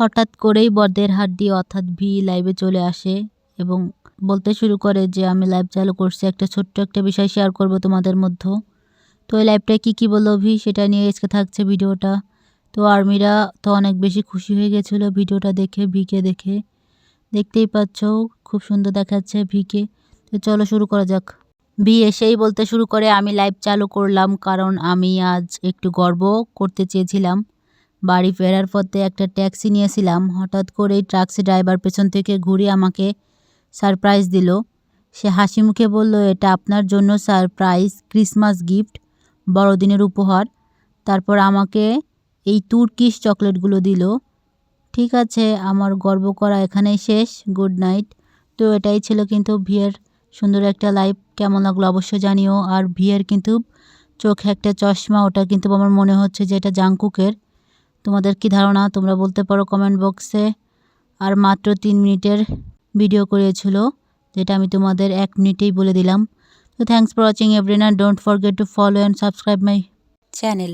হঠাৎ করেই বরদের হাড্ডি অর্থাৎ ভি লাইভে চলে আসে এবং বলতে শুরু করে যে আমি লাইভ চালু করছি, একটা ছোট্ট একটা বিষয় শেয়ার করব তোমাদের মধ্যে। তো এই লাইভটায় কী বললো ভি সেটা নিয়ে আজকে থাকছে ভিডিওটা। তো আর্মিরা তো অনেক বেশি খুশি হয়ে গেছিলো ভিডিওটা দেখে, ভিকে দেখে। দেখতেই পাচ্ছ খুব সুন্দর দেখাচ্ছে ভিকে। তো চলো শুরু করা যাক। ভি এসেই বলতে শুরু করে আমি লাইভ চালু করলাম কারণ আমি আজ একটু গর্ব করতে চেয়েছিলাম। বাড়ি ফেরার পথে একটা ট্যাক্সি নিয়েছিলাম, হঠাৎ করেই ট্যাক্সি ড্রাইভার পেছন থেকে ঘুরে আমাকে সারপ্রাইজ দিল। সে হাসি মুখে বলল, এটা আপনার জন্য সারপ্রাইজ ক্রিসমাস গিফট, বড়দিনের উপহার। তারপর আমাকে এই তুর্কিশ চকলেটগুলো দিল। ঠিক আছে, আমার গর্ব করা এখানেই শেষ। Good night. তো এটাই ছিল কিন্তু ভিয়ের সুন্দর একটা লাইভ। কেমন লাগলো অবশ্যই জানিও। আর ভিয়ের কিন্তু চোখে একটা চশমা, ওটা কিন্তু আমার মনে হচ্ছে যে এটা জাংকুকের। তোমাদের কি ধারণা তোমরা বলতে পারো কমেন্ট বক্সে। আর মাত্র 3 মিনিটের ভিডিও করেছিল, যেটা আমি তোমাদের 1 মিনিটেই বলে দিলাম। তো thanks for watching everyone, don't forget to follow and subscribe my channel.